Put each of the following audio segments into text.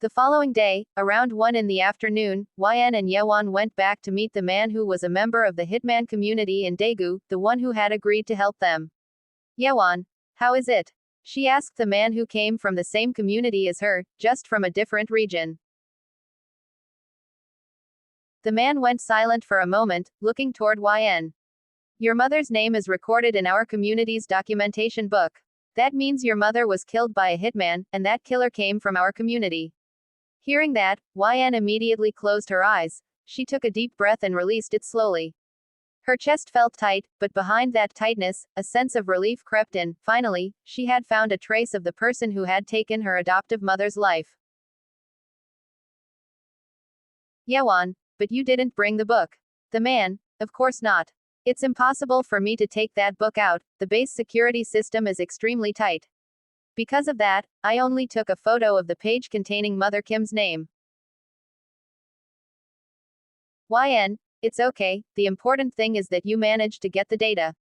The following day, around 1 in the afternoon, YN and Yewon went back to meet the man who was a member of the hitman community in Daegu, the one who had agreed to help them. Yewon, how is it? She asked the man who came from the same community as her, just from a different region. The man went silent for a moment, looking toward YN. Your mother's name is recorded in our community's documentation book. That means your mother was killed by a hitman, and that killer came from our community. Hearing that, YN immediately closed her eyes. She took a deep breath and released it slowly. Her chest felt tight, but behind that tightness, a sense of relief crept in. Finally, she had found a trace of the person who had taken her adoptive mother's life. Yewon, but you didn't bring the book. The man, of course not. It's impossible for me to take that book out, the base security system is extremely tight. Because of that, I only took a photo of the page containing Mother Kim's name. YN, it's okay, the important thing is that you managed to get the data.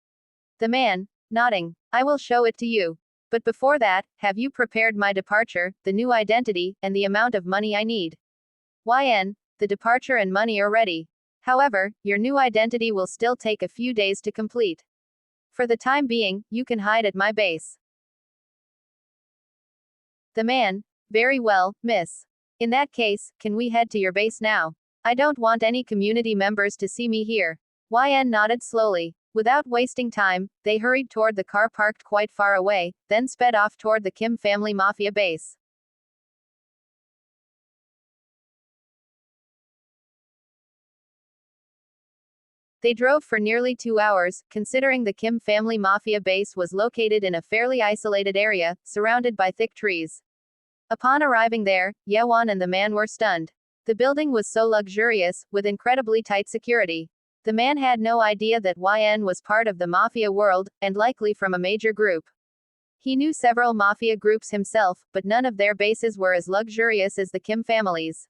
The man, nodding, I will show it to you. But before that, have you prepared my departure, the new identity, and the amount of money I need? YN, the departure and money are ready. However, your new identity will still take a few days to complete. For the time being, you can hide at my base. The man, very well, miss. In that case, can we head to your base now? I don't want any community members to see me here. YN nodded slowly. Without wasting time, they hurried toward the car parked quite far away, then sped off toward the Kim family mafia base. They drove for nearly 2 hours, considering the Kim family mafia base was located in a fairly isolated area, surrounded by thick trees. Upon arriving there, Yewon and the man were stunned. The building was so luxurious, with incredibly tight security. The man had no idea that YN was part of the mafia world, and likely from a major group. He knew several mafia groups himself, but none of their bases were as luxurious as the Kim family's.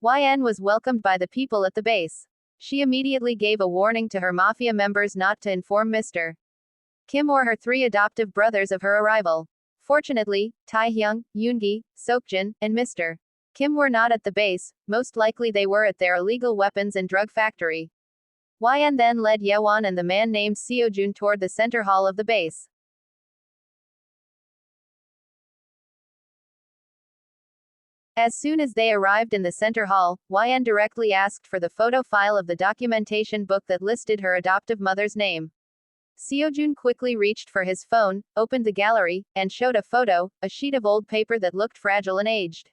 YN was welcomed by the people at the base. She immediately gave a warning to her mafia members not to inform Mr. Kim or her 3 adoptive brothers of her arrival. Fortunately, Taehyung, Yoongi, Seokjin, and Mr. Kim were not at the base, most likely they were at their illegal weapons and drug factory. YN then led Yewon and the man named Seojun toward the center hall of the base. As soon as they arrived in the center hall, YN directly asked for the photo file of the documentation book that listed her adoptive mother's name. Seojun quickly reached for his phone, opened the gallery, and showed a photo, a sheet of old paper that looked fragile and aged.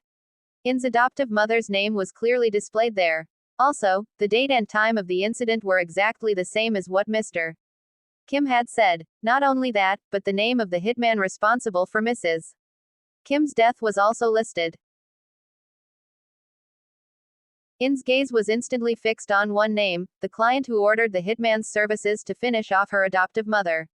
In's adoptive mother's name was clearly displayed there. Also, the date and time of the incident were exactly the same as what Mr. Kim had said. Not only that, but the name of the hitman responsible for Mrs. Kim's death was also listed. In's gaze was instantly fixed on one name, the client who ordered the hitman's services to finish off her adoptive mother.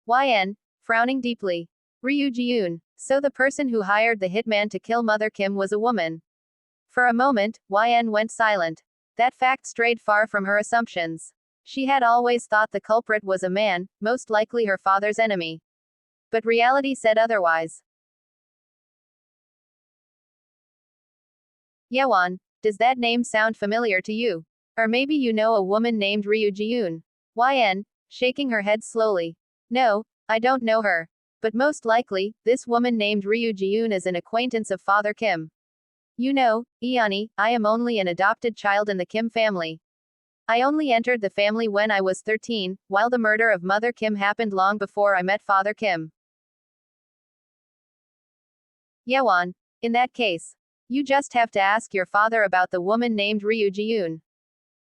YN, frowning deeply. Ryu Ji-yoon. So the person who hired the hitman to kill Mother Kim was a woman. For a moment, YN went silent. That fact strayed far from her assumptions. She had always thought the culprit was a man, most likely her father's enemy. But reality said otherwise. Yewon, does that name sound familiar to you? Or maybe you know a woman named Ryu Ji-yoon? YN, shaking her head slowly. No, I don't know her. But most likely, this woman named Ryu Ji-yoon is an acquaintance of Father Kim. You know, Eoni, I am only an adopted child in the Kim family. I only entered the family when I was 13, while the murder of Mother Kim happened long before I met Father Kim. Yewon, in that case, you just have to ask your father about the woman named Ryu Ji-yoon.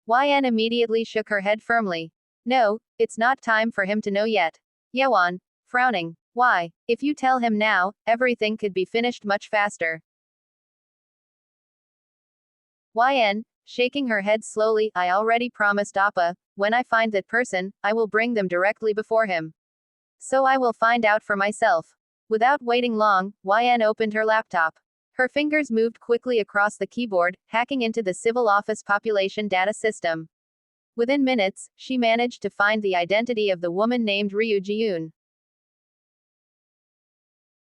YN immediately shook her head firmly. No, it's not time for him to know yet. Yewon, frowning. Why? If you tell him now, everything could be finished much faster. YN, shaking her head slowly, I already promised Appa, when I find that person, I will bring them directly before him. So I will find out for myself. Without waiting long, YN opened her laptop. Her fingers moved quickly across the keyboard, hacking into the civil office population data system. Within minutes, she managed to find the identity of the woman named Ryu Ji-yoon.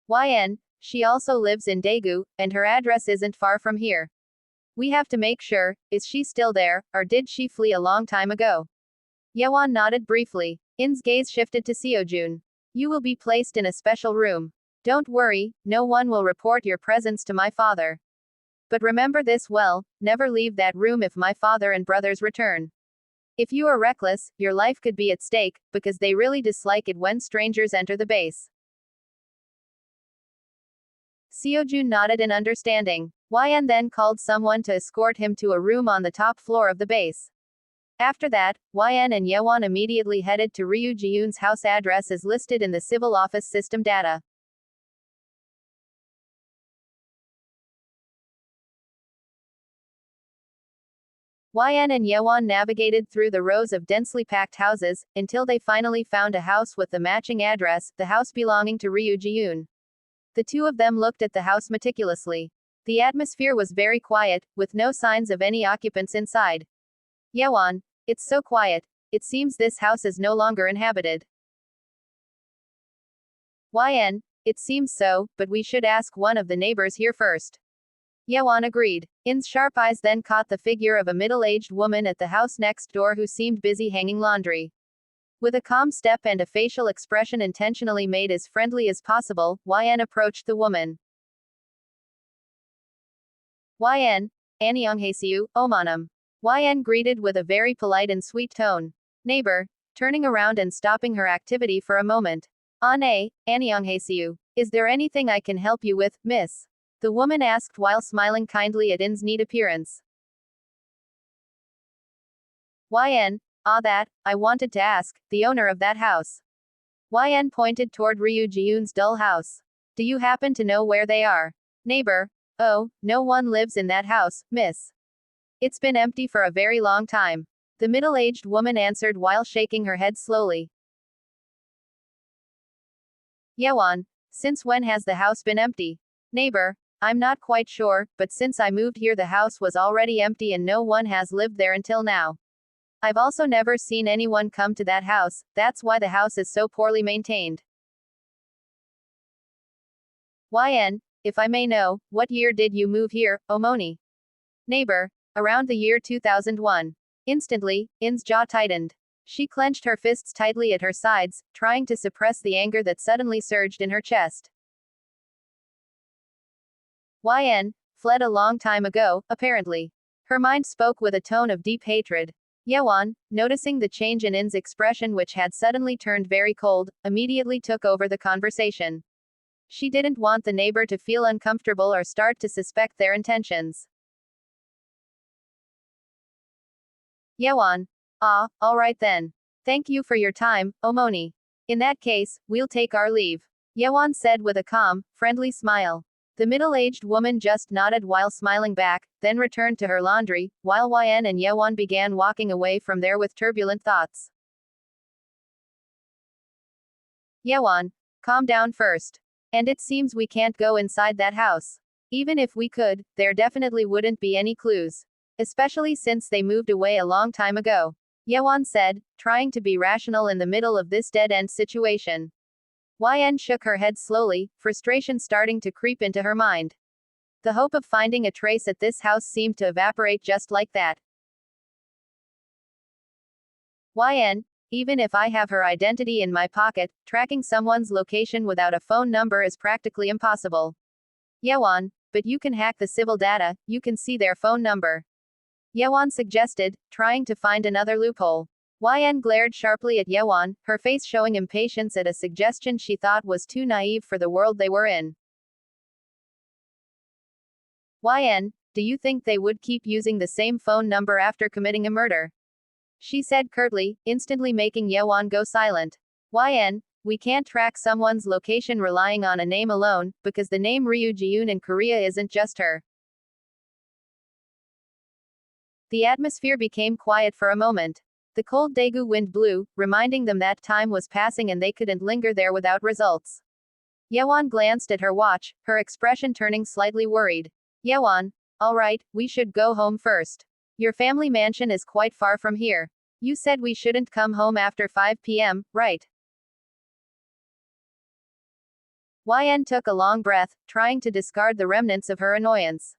YN, She also lives in Daegu, and her address isn't far from here. We have to make sure, is she still there, or did she flee a long time ago? Yewon nodded briefly. In's gaze shifted to Seojun. You will be placed in a special room. Don't worry, no one will report your presence to my father. But remember this well, never leave that room if my father and brothers return. If you are reckless, your life could be at stake, because they really dislike it when strangers enter the base. Seojun nodded in understanding. Yan then called someone to escort him to a room on the top floor of the base. After that, Yan and Yewon immediately headed to Ryu Ji-yoon's house. Address is listed in the civil office system data. Yan and Yewon navigated through the rows of densely packed houses, until they finally found a house with the matching address, the house belonging to Ryu Ji-yoon. The two of them looked at the house meticulously. The atmosphere was very quiet, with no signs of any occupants inside. Yewon, it's so quiet. It seems this house is no longer inhabited. Yan, it seems so, but we should ask one of the neighbors here first. Yewon agreed. In's sharp eyes then caught the figure of a middle-aged woman at the house next door who seemed busy hanging laundry. With a calm step and a facial expression intentionally made as friendly as possible, Yan approached the woman. Yan, Annyeonghaseyo, omanam. Yan greeted with a very polite and sweet tone. Neighbor, turning around and stopping her activity for a moment. Annyeonghaseyo. Is there anything I can help you with, miss? The woman asked while smiling kindly at In's neat appearance. Yan, that, I wanted to ask, the owner of that house. Yan pointed toward Ryu Ji-yoon's dull house. Do you happen to know where they are? Neighbor, oh, no one lives in that house, miss. It's been empty for a very long time. The middle-aged woman answered while shaking her head slowly. Yewon, since when has the house been empty? Neighbor, I'm not quite sure, but since I moved here the house was already empty and no one has lived there until now. I've also never seen anyone come to that house, that's why the house is so poorly maintained. Yan, if I may know, what year did you move here, Omoni? Neighbor, around the year 2001. Instantly, In's jaw tightened. She clenched her fists tightly at her sides, trying to suppress the anger that suddenly surged in her chest. Yan, fled a long time ago, apparently. Her mind spoke with a tone of deep hatred. Yewon, noticing the change in In's expression which had suddenly turned very cold, immediately took over the conversation. She didn't want the neighbor to feel uncomfortable or start to suspect their intentions. Yewon. Alright then. Thank you for your time, Omoni. In that case, we'll take our leave. Yewon said with a calm, friendly smile. The middle-aged woman just nodded while smiling back, then returned to her laundry, while Yan and Yewon began walking away from there with turbulent thoughts. Yewon, calm down first. And it seems we can't go inside that house. Even if we could, there definitely wouldn't be any clues. Especially since they moved away a long time ago. Yewon said, trying to be rational in the middle of this dead-end situation. Yan shook her head slowly, frustration starting to creep into her mind. The hope of finding a trace at this house seemed to evaporate just like that. Yan, even if I have her identity in my pocket, tracking someone's location without a phone number is practically impossible. Yewon, but you can hack the civil data, you can see their phone number. Yewon suggested, trying to find another loophole. Yan glared sharply at Yewon, her face showing impatience at a suggestion she thought was too naive for the world they were in. Yan, do you think they would keep using the same phone number after committing a murder? She said curtly, instantly making Yewon go silent. Yan, we can't track someone's location relying on a name alone, because the name Ryu Ji-yoon in Korea isn't just her. The atmosphere became quiet for a moment. The cold Daegu wind blew, reminding them that time was passing and they couldn't linger there without results. Yewon glanced at her watch, her expression turning slightly worried. Yewon, alright, we should go home first. Your family mansion is quite far from here. You said we shouldn't come home after 5 p.m., right? YN took a long breath, trying to discard the remnants of her annoyance.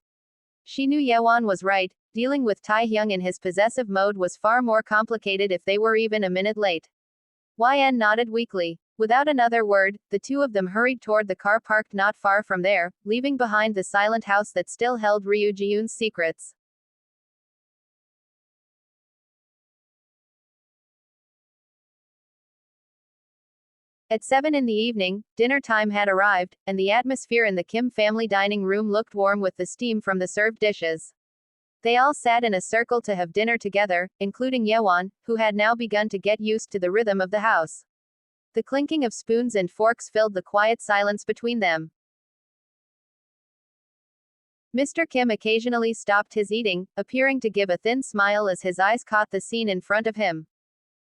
She knew Yewon was right, dealing with Taehyung in his possessive mode was far more complicated if they were even a minute late. YN nodded weakly. Without another word, the two of them hurried toward the car parked not far from there, leaving behind the silent house that still held Ryu Ji-yoon's secrets. At 7 in the evening, dinner time had arrived, and the atmosphere in the Kim family dining room looked warm with the steam from the served dishes. They all sat in a circle to have dinner together, including Yewon, who had now begun to get used to the rhythm of the house. The clinking of spoons and forks filled the quiet silence between them. Mr. Kim occasionally stopped his eating, appearing to give a thin smile as his eyes caught the scene in front of him.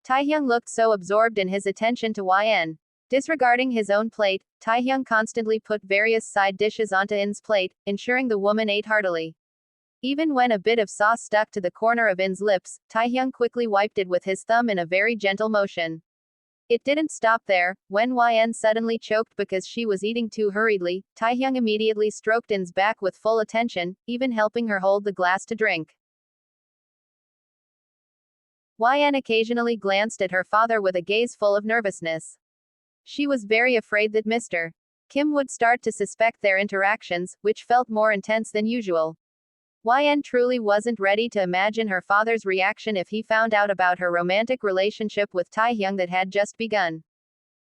Taehyung looked so absorbed in his attention to YN. Disregarding his own plate, Taehyung constantly put various side dishes onto In's plate, ensuring the woman ate heartily. Even when a bit of sauce stuck to the corner of In's lips, Taehyung quickly wiped it with his thumb in a very gentle motion. It didn't stop there. When YN suddenly choked because she was eating too hurriedly, Taehyung immediately stroked In's back with full attention, even helping her hold the glass to drink. YN occasionally glanced at her father with a gaze full of nervousness. She was very afraid that Mr. Kim would start to suspect their interactions, which felt more intense than usual. YN truly wasn't ready to imagine her father's reaction if he found out about her romantic relationship with Taehyung that had just begun.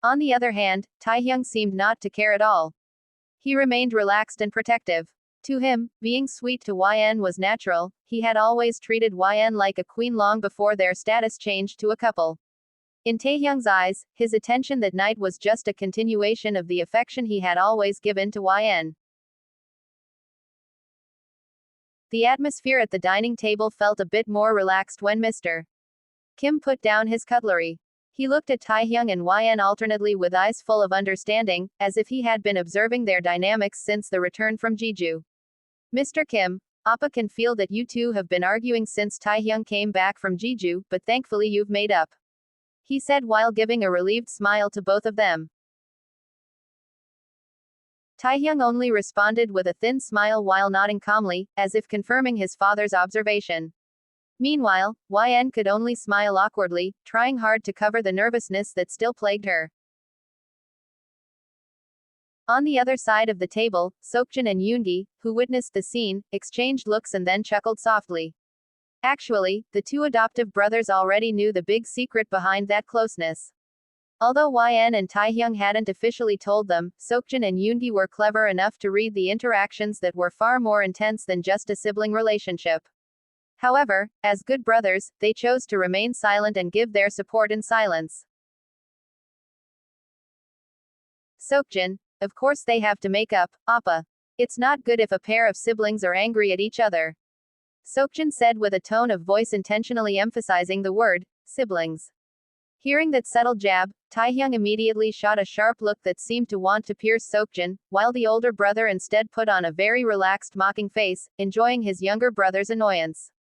On the other hand, Taehyung seemed not to care at all. He remained relaxed and protective. To him, being sweet to YN was natural. He had always treated YN like a queen long before their status changed to a couple. In Taehyung's eyes, his attention that night was just a continuation of the affection he had always given to YN. The atmosphere at the dining table felt a bit more relaxed when Mr. Kim put down his cutlery. He looked at Taehyung and YN alternately with eyes full of understanding, as if he had been observing their dynamics since the return from Jeju. Mr. Kim, Appa can feel that you two have been arguing since Taehyung came back from Jeju, but thankfully you've made up. He said while giving a relieved smile to both of them. Taehyung only responded with a thin smile while nodding calmly, as if confirming his father's observation. Meanwhile, YN could only smile awkwardly, trying hard to cover the nervousness that still plagued her. On the other side of the table, Seokjin and Yoongi, who witnessed the scene, exchanged looks and then chuckled softly. Actually, the two adoptive brothers already knew the big secret behind that closeness. Although YN and Taehyung hadn't officially told them, Seokjin and Yoongi were clever enough to read the interactions that were far more intense than just a sibling relationship. However, as good brothers, they chose to remain silent and give their support in silence. Seokjin, of course they have to make up, Appa. It's not good if a pair of siblings are angry at each other. Seokjin said with a tone of voice intentionally emphasizing the word, siblings. Hearing that subtle jab, Taehyung immediately shot a sharp look that seemed to want to pierce Seokjin, while the older brother instead put on a very relaxed mocking face, enjoying his younger brother's annoyance.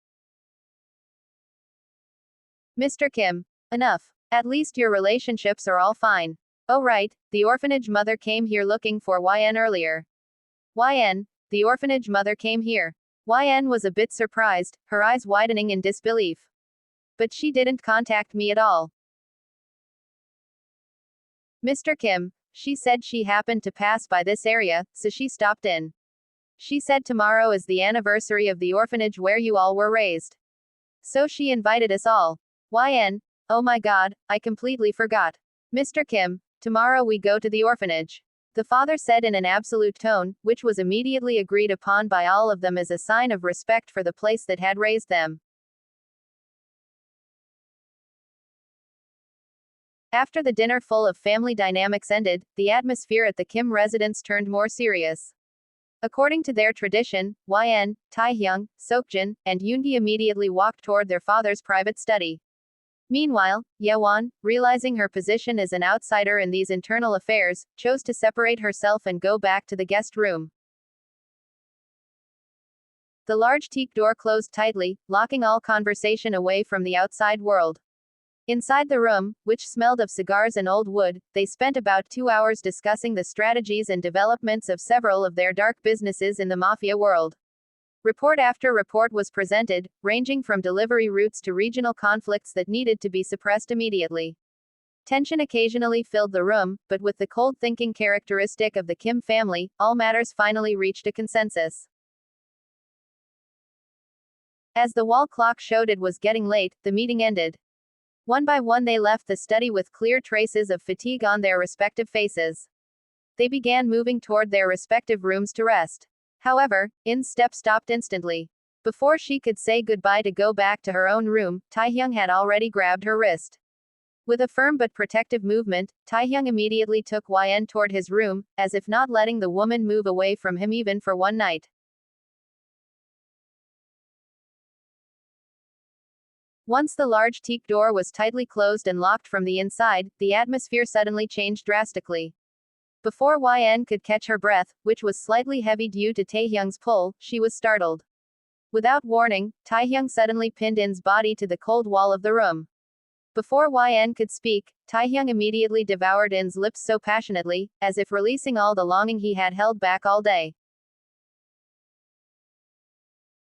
Mr. Kim. Enough. At least your relationships are all fine. Oh right, the orphanage mother came here looking for YN earlier. YN, the orphanage mother came here. YN was a bit surprised, her eyes widening in disbelief. But she didn't contact me at all. Mr. Kim, she said she happened to pass by this area, so she stopped in. She said tomorrow is the anniversary of the orphanage where you all were raised. So she invited us all. YN, oh my god, I completely forgot. Mr. Kim, tomorrow we go to the orphanage. The father said in an absolute tone, which was immediately agreed upon by all of them as a sign of respect for the place that had raised them. After the dinner full of family dynamics ended, the atmosphere at the Kim residence turned more serious. According to their tradition, YN, Taehyung, Seokjin, and Yoongi immediately walked toward their father's private study. Meanwhile, Yewon, realizing her position as an outsider in these internal affairs, chose to separate herself and go back to the guest room. The large teak door closed tightly, locking all conversation away from the outside world. Inside the room, which smelled of cigars and old wood, they spent about 2 hours discussing the strategies and developments of several of their dark businesses in the mafia world. Report after report was presented, ranging from delivery routes to regional conflicts that needed to be suppressed immediately. Tension occasionally filled the room, but with the cold thinking characteristic of the Kim family, all matters finally reached a consensus. As the wall clock showed it was getting late, the meeting ended. One by one they left the study with clear traces of fatigue on their respective faces. They began moving toward their respective rooms to rest. However, In's step stopped instantly. Before she could say goodbye to go back to her own room, Taehyung had already grabbed her wrist. With a firm but protective movement, Taehyung immediately took Yn toward his room, as if not letting the woman move away from him even for one night. Once the large teak door was tightly closed and locked from the inside, the atmosphere suddenly changed drastically. Before Yn could catch her breath, which was slightly heavy due to Taehyung's pull, she was startled. Without warning, Taehyung suddenly pinned In's body to the cold wall of the room. Before Yn could speak, Taehyung immediately devoured In's lips so passionately, as if releasing all the longing he had held back all day.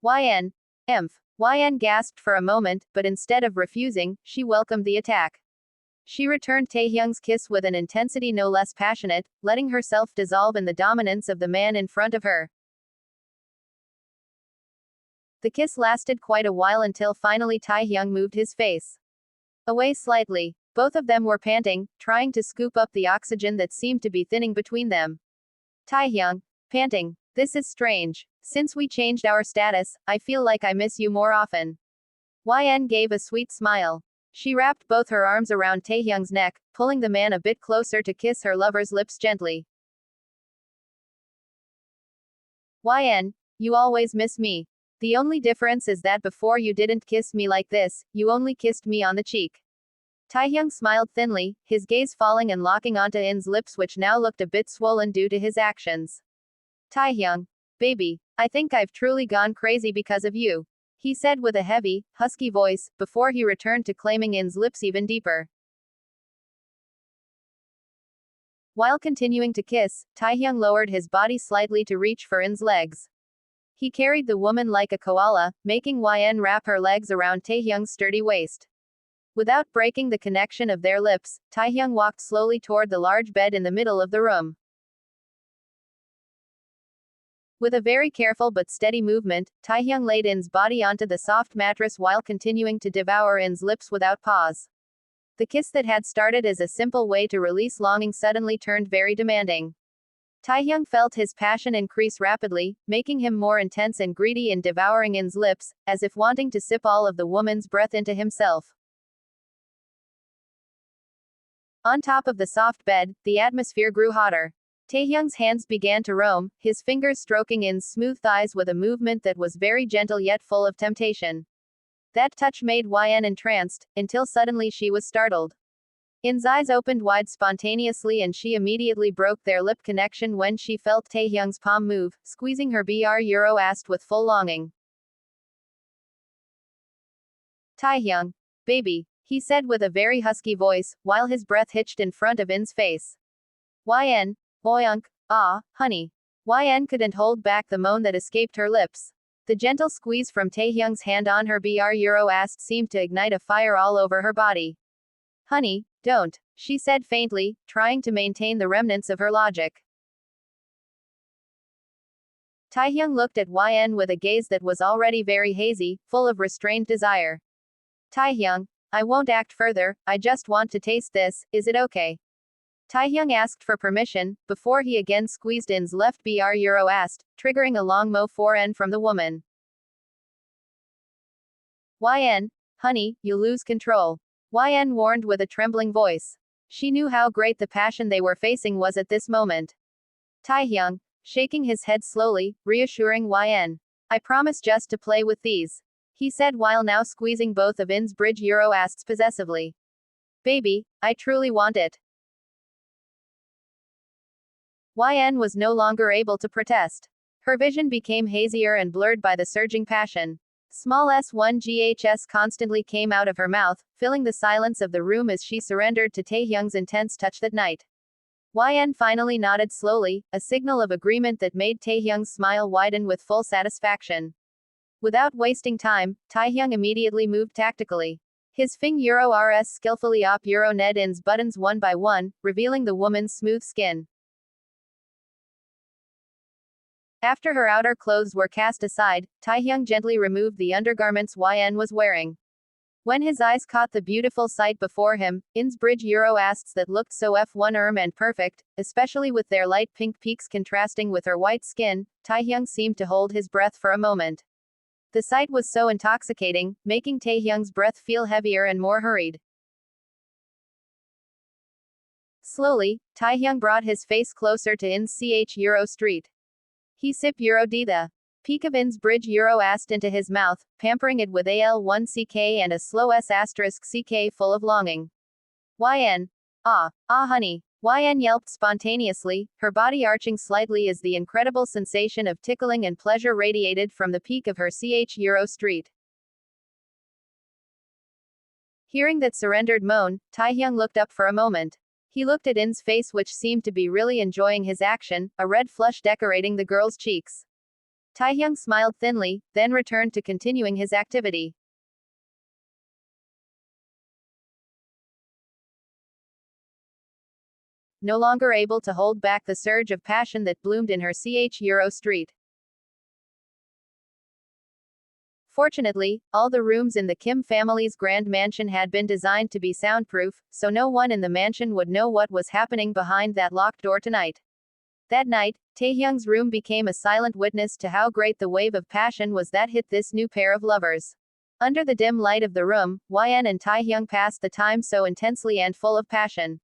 Yn. Yn gasped for a moment, but instead of refusing, she welcomed the attack. She returned Taehyung's kiss with an intensity no less passionate, letting herself dissolve in the dominance of the man in front of her. The kiss lasted quite a while until finally Taehyung moved his face away slightly. Both of them were panting, trying to scoop up the oxygen that seemed to be thinning between them. Taehyung, panting. This is strange. Since we changed our status, I feel like I miss you more often. Yn gave a sweet smile. She wrapped both her arms around Taehyung's neck, pulling the man a bit closer to kiss her lover's lips gently. Yn, you always miss me. The only difference is that before you didn't kiss me like this, you only kissed me on the cheek. Taehyung smiled thinly, his gaze falling and locking onto In's lips which now looked a bit swollen due to his actions. Taehyung, baby, I think I've truly gone crazy because of you, he said with a heavy, husky voice, before he returned to claiming In's lips even deeper. While continuing to kiss, Taehyung lowered his body slightly to reach for In's legs. He carried the woman like a koala, making Yn wrap her legs around Taehyung's sturdy waist. Without breaking the connection of their lips, Taehyung walked slowly toward the large bed in the middle of the room. With a very careful but steady movement, Taehyung laid In's body onto the soft mattress while continuing to devour In's lips without pause. The kiss that had started as a simple way to release longing suddenly turned very demanding. Taehyung felt his passion increase rapidly, making him more intense and greedy in devouring In's lips, as if wanting to sip all of the woman's breath into himself. On top of the soft bed, the atmosphere grew hotter. Taehyung's hands began to roam, his fingers stroking In's smooth thighs with a movement that was very gentle yet full of temptation. That touch made Yn entranced, until suddenly she was startled. In's eyes opened wide spontaneously and she immediately broke their lip connection when she felt Taehyung's palm move, squeezing her ass with full longing. Taehyung, baby, he said with a very husky voice, while his breath hitched in front of In's face. Yn, boyunk, ah, honey. Yn couldn't hold back the moan that escaped her lips. The gentle squeeze from Taehyung's hand on her ass seemed to ignite a fire all over her body. Honey, don't, she said faintly, trying to maintain the remnants of her logic. Taehyung looked at Yn with a gaze that was already very hazy, full of restrained desire. Taehyung, I won't act further, I just want to taste this, is it okay? Taehyung asked for permission, before he again squeezed In's left ass, triggering a long mo 4N from the woman. Yn, honey, you lose control. Yn warned with a trembling voice. She knew how great the passion they were facing was at this moment. Taehyung, shaking his head slowly, reassuring Yn. I promise just to play with these, he said while now squeezing both of In's asses possessively. Baby, I truly want it. Yn was no longer able to protest. Her vision became hazier and blurred by the surging passion. Small S1GHS constantly came out of her mouth, filling the silence of the room as she surrendered to Taehyung's intense touch that night. YN finally nodded slowly, a signal of agreement that made Taehyung's smile widen with full satisfaction. Without wasting time, Taehyung immediately moved tactically. His fing Euro RS skillfully op Euro ned ins buttons one by one, revealing the woman's smooth skin. After her outer clothes were cast aside, Taehyung gently removed the undergarments YN was wearing. When his eyes caught the beautiful sight before him, In's bridge Euro asts that looked so F1 and perfect, especially with their light pink peaks contrasting with her white skin, Taehyung seemed to hold his breath for a moment. The sight was so intoxicating, making Taehyung's breath feel heavier and more hurried. Slowly, Taehyung brought his face closer to In's Euro street. He sipped Euro D the peak of In's bridge Euro ast into his mouth, pampering it with AL1CK and a slow S*CK full of longing. YN. Ah, honey. YN yelped spontaneously, her body arching slightly as the incredible sensation of tickling and pleasure radiated from the peak of her Euro street. Hearing that surrendered moan, Taehyung looked up for a moment. He looked at In's face, which seemed to be really enjoying his action, a red flush decorating the girl's cheeks. Taehyung smiled thinly, then returned to continuing his activity. No longer able to hold back the surge of passion that bloomed in her Euro street. Fortunately, all the rooms in the Kim family's grand mansion had been designed to be soundproof, so no one in the mansion would know what was happening behind that locked door tonight. That night, Taehyung's room became a silent witness to how great the wave of passion was that hit this new pair of lovers. Under the dim light of the room, YN and Taehyung passed the time so intensely and full of passion.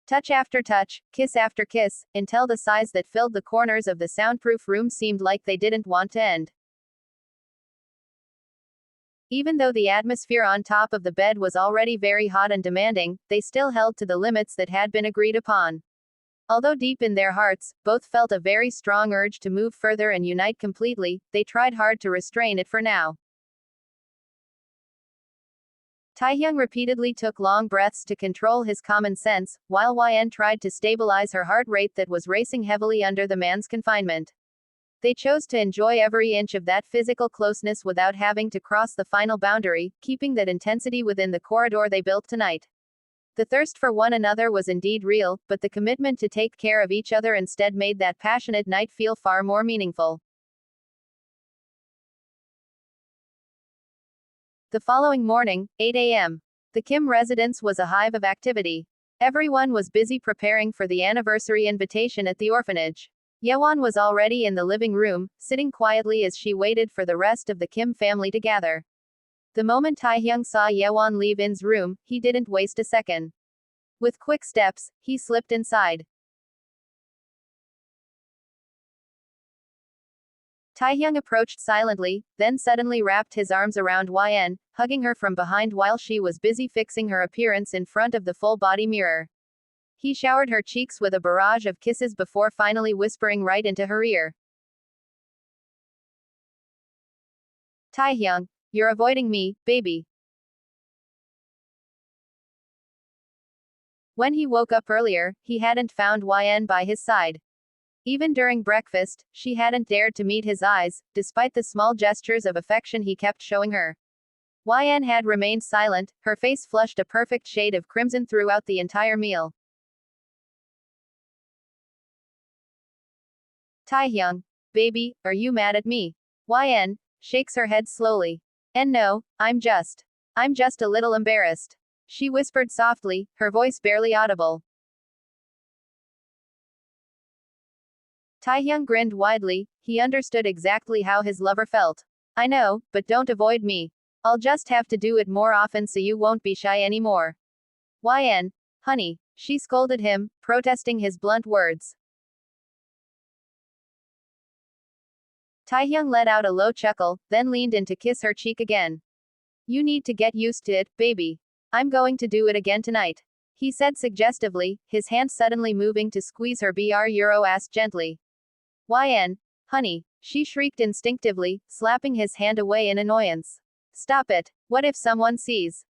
Touch after touch, kiss after kiss, until the sighs that filled the corners of the soundproof room seemed like they didn't want to end. Even though the atmosphere on top of the bed was already very hot and demanding, they still held to the limits that had been agreed upon. Although deep in their hearts, both felt a very strong urge to move further and unite completely, they tried hard to restrain it for now. Taehyung repeatedly took long breaths to control his common sense, while YN tried to stabilize her heart rate that was racing heavily under the man's confinement. They chose to enjoy every inch of that physical closeness without having to cross the final boundary, keeping that intensity within the corridor they built tonight. The thirst for one another was indeed real, but the commitment to take care of each other instead made that passionate night feel far more meaningful. The following morning, 8 a.m. The Kim residence was a hive of activity. Everyone was busy preparing for the anniversary invitation at the orphanage. Yewon was already in the living room, sitting quietly as she waited for the rest of the Kim family to gather. The moment Taehyung saw Yewon leave In's room, he didn't waste a second. With quick steps, he slipped inside. Taehyung approached silently, then suddenly wrapped his arms around YN, hugging her from behind while she was busy fixing her appearance in front of the full-body mirror. He showered her cheeks with a barrage of kisses before finally whispering right into her ear. Taehyung, you're avoiding me, baby. When he woke up earlier, he hadn't found YN by his side. Even during breakfast, she hadn't dared to meet his eyes, despite the small gestures of affection he kept showing her. YN had remained silent, her face flushed a perfect shade of crimson throughout the entire meal. Taehyung, baby, are you mad at me? YN shakes her head slowly. And no, I'm just a little embarrassed. She whispered softly, her voice barely audible. Taehyung grinned widely, he understood exactly how his lover felt. I know, but don't avoid me. I'll just have to do it more often so you won't be shy anymore. YN, honey, she scolded him, protesting his blunt words. Taehyung let out a low chuckle, then leaned in to kiss her cheek again. You need to get used to it, baby. I'm going to do it again tonight. He said suggestively, his hand suddenly moving to squeeze her Euro ass gently. YN, honey, She shrieked instinctively, slapping his hand away in annoyance. Stop it. What if someone sees?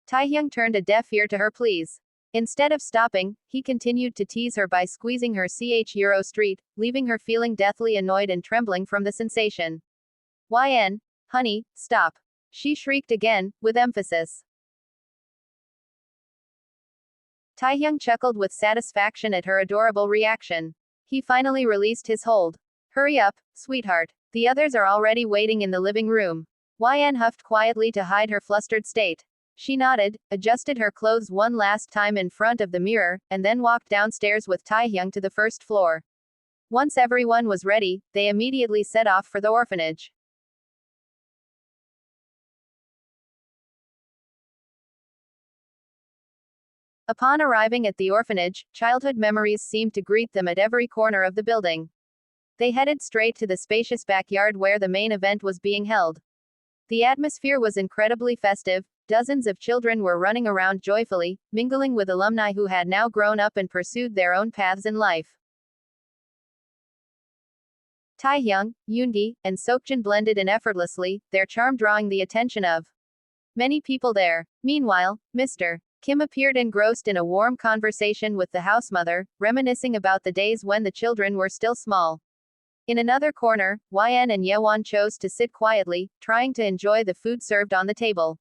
Taehyung turned a deaf ear to her pleas. Instead of stopping, he continued to tease her by squeezing her Euro street, leaving her feeling deathly annoyed and trembling from the sensation. YN, honey, stop. She shrieked again, with emphasis. Taehyung chuckled with satisfaction at her adorable reaction. He finally released his hold. Hurry up, sweetheart. The others are already waiting in the living room. YN huffed quietly to hide her flustered state. She nodded, adjusted her clothes one last time in front of the mirror, and then walked downstairs with Taehyung to the first floor. Once everyone was ready, they immediately set off for the orphanage. Upon arriving at the orphanage, childhood memories seemed to greet them at every corner of the building. They headed straight to the spacious backyard where the main event was being held. The atmosphere was incredibly festive. Dozens of children were running around joyfully, mingling with alumni who had now grown up and pursued their own paths in life. Taehyung, Yoongi, and Seokjin blended in effortlessly, their charm drawing the attention of many people there. Meanwhile, Mr. Kim appeared engrossed in a warm conversation with the housemother, reminiscing about the days when the children were still small. In another corner, YN and Yewon chose to sit quietly, trying to enjoy the food served on the table.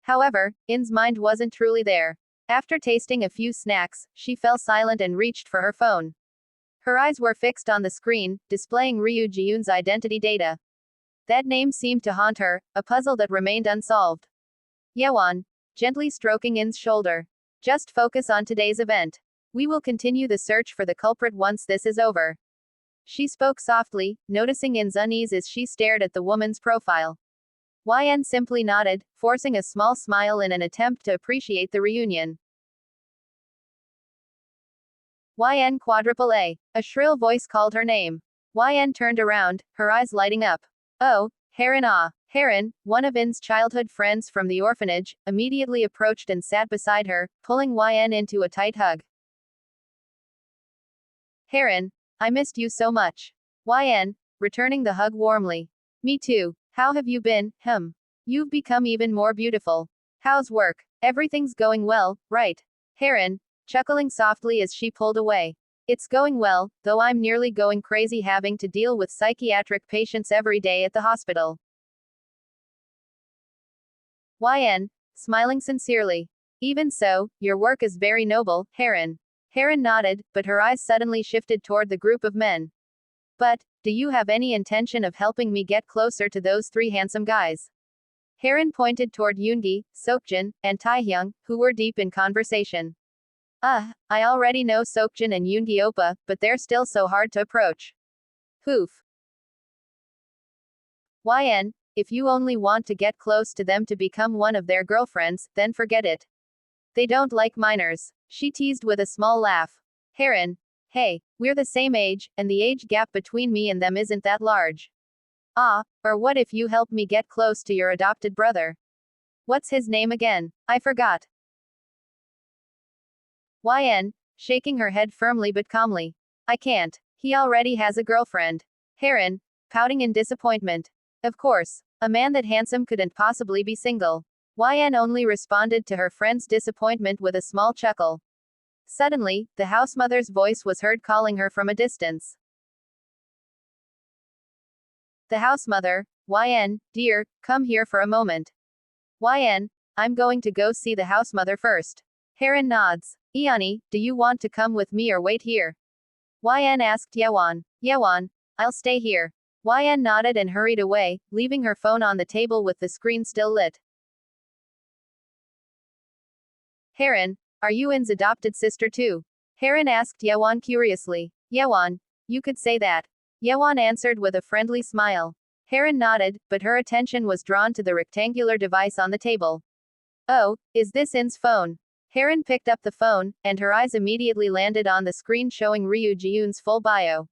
However, In's mind wasn't truly there. After tasting a few snacks, she fell silent and reached for her phone. Her eyes were fixed on the screen, displaying Ryu Ji-yoon's identity data. That name seemed to haunt her, a puzzle that remained unsolved. Yewon, gently stroking In's shoulder. Just focus on today's event. We will continue the search for the culprit once this is over. She spoke softly, noticing In's unease as she stared at the woman's profile. YN simply nodded, forcing a small smile in an attempt to appreciate the reunion. YN quadruple A. A shrill voice called her name. YN turned around, her eyes lighting up. Oh, Heron. Ah. Heron, one of In's childhood friends from the orphanage, immediately approached and sat beside her, pulling YN into a tight hug. Heron, I missed you so much. YN, returning the hug warmly. Me too. How have you been? You've become even more beautiful. How's work? Everything's going well, right? Heron, chuckling softly as she pulled away. It's going well, though I'm nearly going crazy having to deal with psychiatric patients every day at the hospital. YN, smiling sincerely. Even so, your work is very noble, Heron. Heron nodded, but her eyes suddenly shifted toward the group of men. But, do you have any intention of helping me get closer to those three handsome guys? Heron pointed toward Yoongi, Seokjin, and Taehyung, who were deep in conversation. I already know Seokjin and Yoongi Oppa, but they're still so hard to approach. Hoof. YN, if you only want to get close to them to become one of their girlfriends, then forget it. They don't like minors. She teased with a small laugh. Heron, hey, we're the same age, and the age gap between me and them isn't that large. Or what if you help me get close to your adopted brother? What's his name again? I forgot. YN, shaking her head firmly but calmly. I can't. He already has a girlfriend. Heron, pouting in disappointment. Of course, a man that handsome couldn't possibly be single. YN only responded to her friend's disappointment with a small chuckle. Suddenly, the housemother's voice was heard calling her from a distance. The housemother, YN, dear, come here for a moment. YN, I'm going to go see the housemother first. Heron nods. Iani, do you want to come with me or wait here? YN asked Yewon. Yewon, I'll stay here. YN nodded and hurried away, leaving her phone on the table with the screen still lit. Heron, are you In's adopted sister too? Heron asked Yewon curiously. Yewon, you could say that. Yewon answered with a friendly smile. Heron nodded, but her attention was drawn to the rectangular device on the table. Oh, is this In's phone? Heron picked up the phone, and her eyes immediately landed on the screen showing Ryu Ji-yoon's full bio.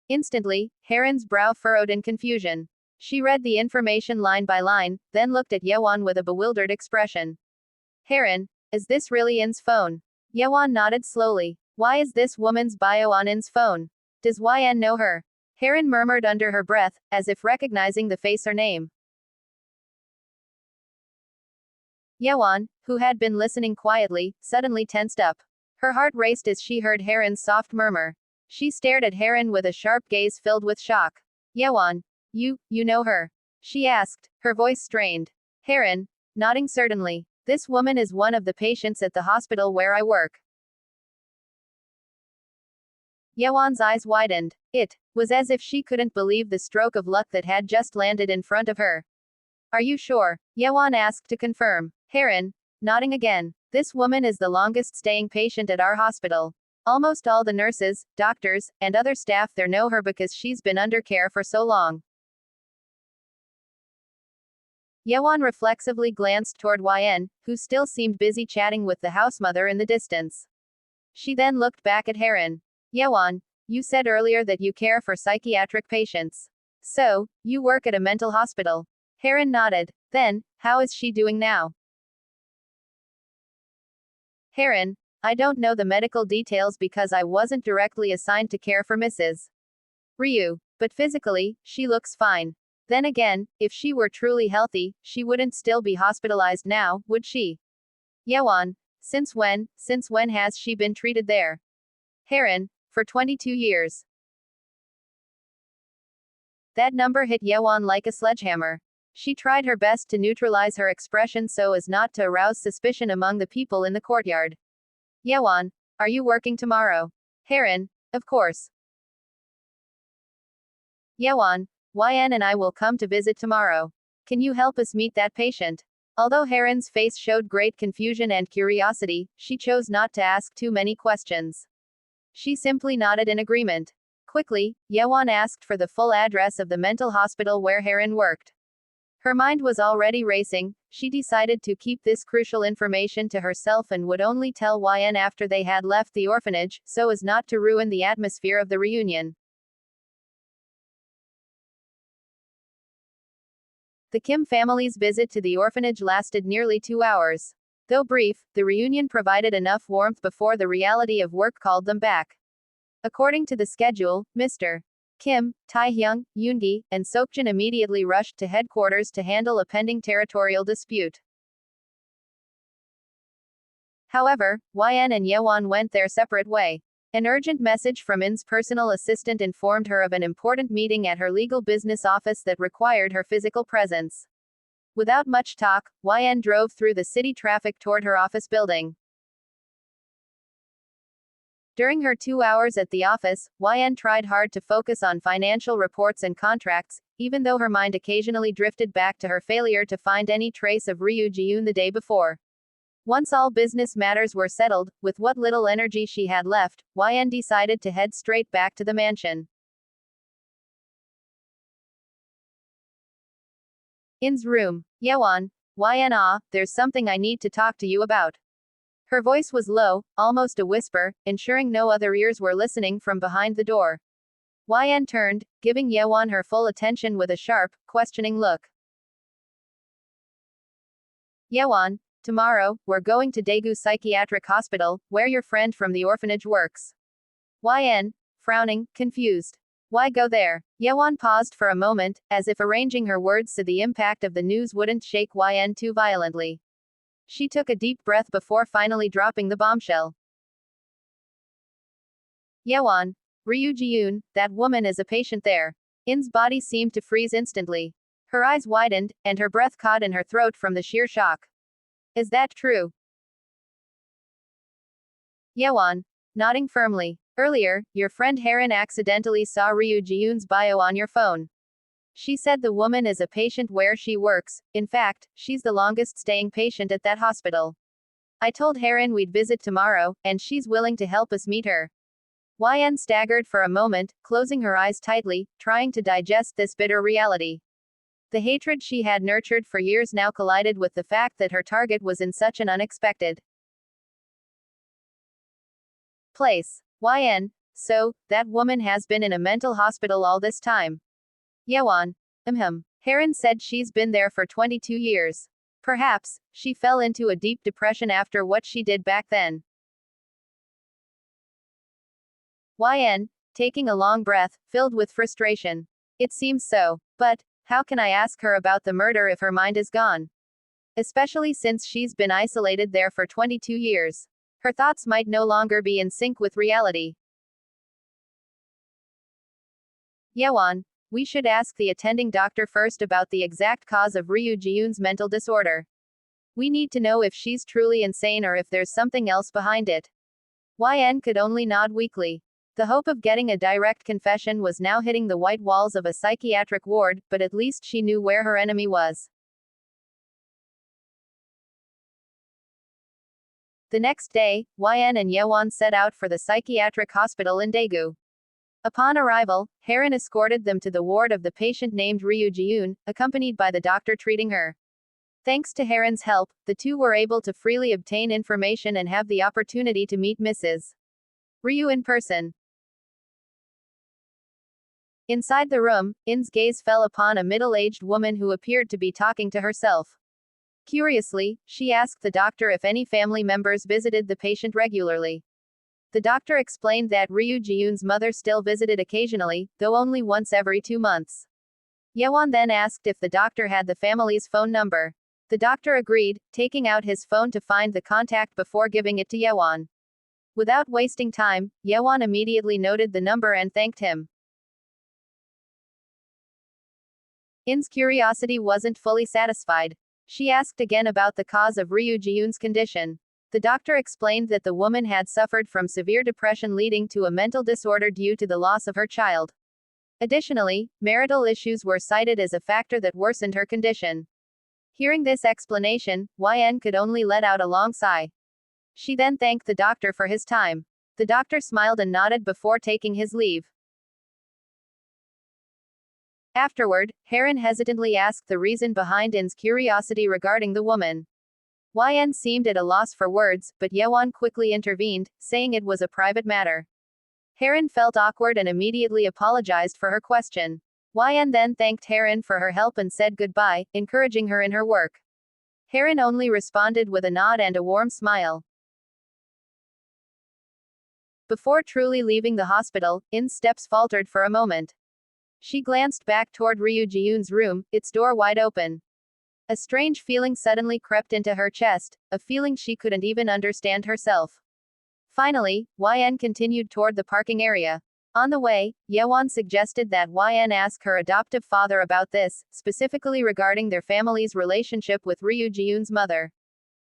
Instantly, Heron's brow furrowed in confusion. She read the information line by line, then looked at Yewon with a bewildered expression. Heron, Is this really In's phone? Yewon nodded slowly. Why is this woman's bio on In's phone? Does YN know her? Haran murmured under her breath, as if recognizing the face or name. Yewon, who had been listening quietly, suddenly tensed up. Her heart raced as she heard Haran's soft murmur. She stared at Haran with a sharp gaze filled with shock. Yewon, you know her? She asked, her voice strained. Haran, nodding certainly. This woman is one of the patients at the hospital where I work. Yewon's eyes widened. It was as if she couldn't believe the stroke of luck that had just landed in front of her. Are you sure? Yewon asked to confirm. Haran, nodding again. This woman is the longest staying patient at our hospital. Almost all the nurses, doctors, and other staff there know her because she's been under care for so long. Yewon reflexively glanced toward YN, who still seemed busy chatting with the housemother in the distance. She then looked back at Haran. Yewon, you said earlier that you care for psychiatric patients. So, you work at a mental hospital. Haran nodded. Then, how is she doing now? Haran, I don't know the medical details because I wasn't directly assigned to care for Mrs. Ryu, but physically, she looks fine. Then again, if she were truly healthy, she wouldn't still be hospitalized now, would she? Yewon, since when has she been treated there? Haran, for 22 years. That number hit Yewon like a sledgehammer. She tried her best to neutralize her expression so as not to arouse suspicion among the people in the courtyard. Yewon, are you working tomorrow? Haran, of course. Yewon, YN and I will come to visit tomorrow. Can you help us meet that patient? Although Haran's face showed great confusion and curiosity, she chose not to ask too many questions. She simply nodded in agreement. Quickly, Yewon asked for the full address of the mental hospital where Haran worked. Her mind was already racing. She decided to keep this crucial information to herself and would only tell YN after they had left the orphanage, so as not to ruin the atmosphere of the reunion. The Kim family's visit to the orphanage lasted nearly 2 hours. Though brief, the reunion provided enough warmth before the reality of work called them back. According to the schedule, Mr. Kim, Taehyung, Yoongi, and Seokjin immediately rushed to headquarters to handle a pending territorial dispute. However, YN and Yewon went their separate way. An urgent message from In's personal assistant informed her of an important meeting at her legal business office that required her physical presence. Without much talk, YN drove through the city traffic toward her office building. During her 2 hours at the office, YN tried hard to focus on financial reports and contracts, even though her mind occasionally drifted back to her failure to find any trace of Ryu Ji-yoon the day before. Once all business matters were settled, with what little energy she had left, YN decided to head straight back to the mansion. In's room. Yewon, YN, there's something I need to talk to you about. Her voice was low, almost a whisper, ensuring no other ears were listening from behind the door. YN turned, giving Yewon her full attention with a sharp, questioning look. Yewon, tomorrow, we're going to Daegu Psychiatric Hospital, where your friend from the orphanage works. YN, frowning, confused. Why go there? Yewon paused for a moment, as if arranging her words so the impact of the news wouldn't shake YN too violently. She took a deep breath before finally dropping the bombshell. Yewon, Ryu Ji-yoon, that woman is a patient there. In's body seemed to freeze instantly. Her eyes widened, and her breath caught in her throat from the sheer shock. Is that true? Yewon, nodding firmly. Earlier, your friend Haran accidentally saw Ryu Ji-yoon's bio on your phone. She said the woman is a patient where she works. In fact, she's the longest staying patient at that hospital. I told Haran we'd visit tomorrow, and she's willing to help us meet her. YN staggered for a moment, closing her eyes tightly, trying to digest this bitter reality. The hatred she had nurtured for years now collided with the fact that her target was in such an unexpected place. YN, so, that woman has been in a mental hospital all this time. Yewon, Haran said she's been there for 22 years. Perhaps, she fell into a deep depression after what she did back then. YN, taking a long breath, filled with frustration. It seems so. But, how can I ask her about the murder if her mind is gone? Especially since she's been isolated there for 22 years. Her thoughts might no longer be in sync with reality. Yewon, we should ask the attending doctor first about the exact cause of Ryu Ji-yoon's mental disorder. We need to know if she's truly insane or if there's something else behind it. YN could only nod weakly. The hope of getting a direct confession was now hitting the white walls of a psychiatric ward, but at least she knew where her enemy was. The next day, YN and Yewon set out for the psychiatric hospital in Daegu. Upon arrival, Haran escorted them to the ward of the patient named Ryu Ji-yoon, accompanied by the doctor treating her. Thanks to Haran's help, the two were able to freely obtain information and have the opportunity to meet Mrs. Ryu in person. Inside the room, In's gaze fell upon a middle-aged woman who appeared to be talking to herself. Curiously, she asked the doctor if any family members visited the patient regularly. The doctor explained that Ryu Ji-yoon's mother still visited occasionally, though only once every 2 months. Yewon then asked if the doctor had the family's phone number. The doctor agreed, taking out his phone to find the contact before giving it to Yewon. Without wasting time, Yewon immediately noted the number and thanked him. In's curiosity wasn't fully satisfied. She asked again about the cause of Ryu Ji-yoon's condition. The doctor explained that the woman had suffered from severe depression leading to a mental disorder due to the loss of her child. Additionally, marital issues were cited as a factor that worsened her condition. Hearing this explanation, YN could only let out a long sigh. She then thanked the doctor for his time. The doctor smiled and nodded before taking his leave. Afterward, Haran hesitantly asked the reason behind In's curiosity regarding the woman. YN seemed at a loss for words, but Yewon quickly intervened, saying it was a private matter. Haran felt awkward and immediately apologized for her question. YN then thanked Haran for her help and said goodbye, encouraging her in her work. Haran only responded with a nod and a warm smile. Before truly leaving the hospital, In's steps faltered for a moment. She glanced back toward Ryu Ji-yoon's room, its door wide open. A strange feeling suddenly crept into her chest, a feeling she couldn't even understand herself. Finally, YN continued toward the parking area. On the way, Yewon suggested that YN ask her adoptive father about this, specifically regarding their family's relationship with Ryu Ji-yoon's mother.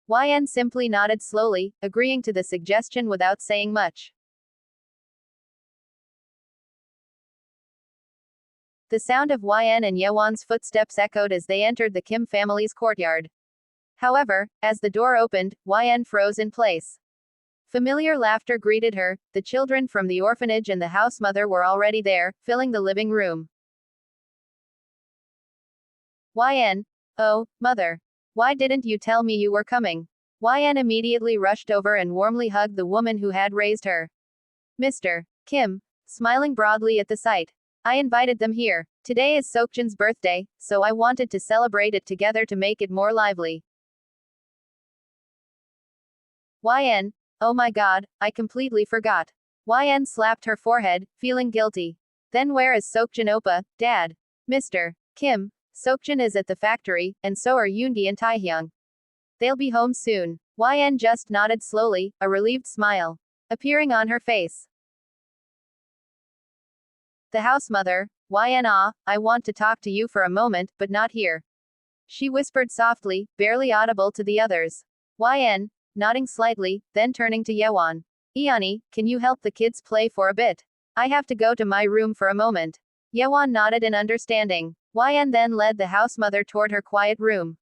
YN simply nodded slowly, agreeing to the suggestion without saying much. The sound of YN and Yewon's footsteps echoed as they entered the Kim family's courtyard. However, as the door opened, YN froze in place. Familiar laughter greeted her. The children from the orphanage and the house mother were already there, filling the living room. YN. Oh, mother. Why didn't you tell me you were coming? YN immediately rushed over and warmly hugged the woman who had raised her. Mr. Kim, smiling broadly at the sight. I invited them here. Today is Seokjin's birthday, so I wanted to celebrate it together to make it more lively. YN. Oh my god, I completely forgot. YN slapped her forehead, feeling guilty. Then where is Seokjin Oppa, Dad? Mr. Kim. Seokjin is at the factory, and so are Yoongi and Taehyung. They'll be home soon. YN just nodded slowly, a relieved smile appearing on her face. The house mother. YN. I want to talk to you for a moment, but not here. She whispered softly, barely audible to the others. YN. Nodding slightly, then turning to Yewon. Iani, can you help the kids play for a bit? I have to go to my room for a moment. Yewon nodded in understanding. YN then led the house mother toward her quiet room.